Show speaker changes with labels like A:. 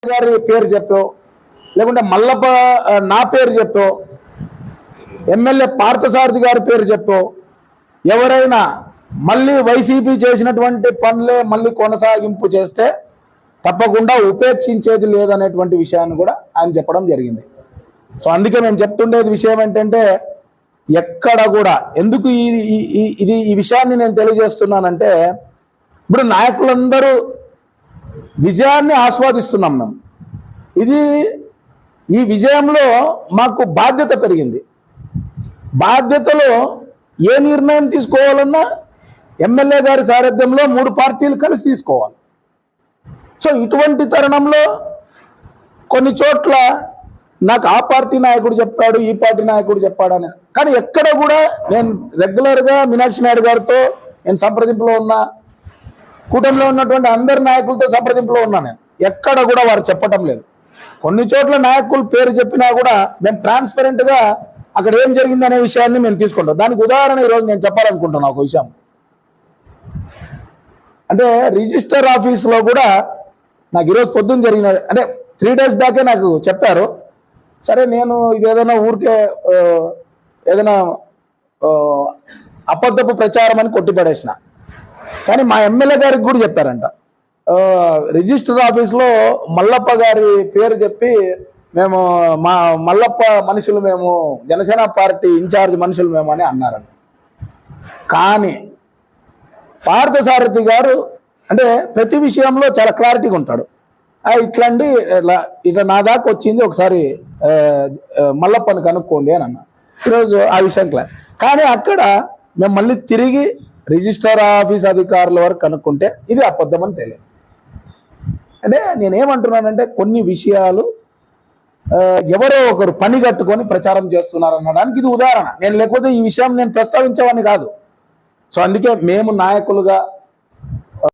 A: గారి పేరు చెప్పో లేకుంటే మల్లప్ప నా పేరు చెప్పో ఎమ్మెల్యే పార్థసారథి గారి పేరు చెప్పో ఎవరైనా మళ్ళీ వైసీపీ చేసినటువంటి పనులే మళ్ళీ కొనసాగింపు చేస్తే తప్పకుండా ఉపేక్షించేది లేదనేటువంటి విషయాన్ని కూడా ఆయన చెప్పడం జరిగింది. సో అందుకే మేము చెప్తుండేది విషయం ఏంటంటే ఎక్కడ కూడా ఎందుకు ఈ విషయాన్ని నేను తెలియజేస్తున్నానంటే ఇప్పుడు నాయకులందరూ విజయాన్ని ఆస్వాదిస్తున్నాం మేము. ఈ విజయంలో మాకు బాధ్యత పెరిగింది. బాధ్యతలో ఏ నిర్ణయం తీసుకోవాలన్నా ఎమ్మెల్యే గారి సారథ్యంలో 3 పార్టీలు కలిసి తీసుకోవాలి. సో ఇటువంటి తరుణంలో కొన్ని చోట్ల నాకు ఆ పార్టీ నాయకుడు చెప్పాడు, ఈ పార్టీ నాయకుడు చెప్పాడని, కానీ ఎక్కడ కూడా నేను రెగ్యులర్గా మీనాక్షి నాయుడు గారితో నేను సంప్రదింపులో ఉన్నా, కూటమిలో ఉన్నటువంటి అందరి నాయకులతో సంప్రదింపులో ఉన్నా. నేను ఎక్కడ కూడా వారు చెప్పటం లేదు. కొన్ని చోట్ల నాయకుల పేరు చెప్పినా కూడా మేము ట్రాన్స్పరెంట్గా అక్కడ ఏం జరిగింది అనే విషయాన్ని మేము తీసుకుంటాం. దానికి ఉదాహరణ ఈరోజు నేను చెప్పాలనుకుంటున్నా ఒక విషయం. అంటే రిజిస్టర్ ఆఫీస్లో కూడా నాకు ఈరోజు పొద్దున్న జరిగిన, అంటే 3 days బ్యాకే నాకు చెప్పారు. సరే నేను ఇది ఏదైనా ఊరికే ఏదైనా అబద్ధపు ప్రచారం అని కొట్టిపడేసిన, కానీ మా ఎమ్మెల్యే గారికి కూడా చెప్పారంట. రిజిస్టర్ ఆఫీస్లో మల్లప్ప గారి పేరు చెప్పి మేము మా మల్లప్ప మనుషులు, మేము జనసేన పార్టీ ఇన్ఛార్జ్ మనుషులు మేము అని అన్నారంట. కానీ పార్థసారథి గారు అంటే ప్రతి విషయంలో చాలా క్లారిటీగా ఉంటాడు. ఇట్లాంటి ఇట్లా నా దాకా వచ్చింది, ఒకసారి మల్లప్పని కనుక్కోండి అని అన్నా. ఈరోజు ఆ విషయం క్లారిటీ. కానీ అక్కడ మేము మళ్ళీ తిరిగి రిజిస్టర్ ఆఫీస్ అధికారుల వరకు కనుక్కుంటే ఇది అబద్ధమని తెలియదు. అంటే నేనేమంటున్నానంటే కొన్ని విషయాలు ఎవరో ఒకరు పని కట్టుకొని ప్రచారం చేస్తున్నారు అనడానికి ఇది ఉదాహరణ. నేను లేకపోతే ఈ విషయం నేను ప్రస్తావించేవాడిని కాదు. సో అందుకే మేము నాయకులుగా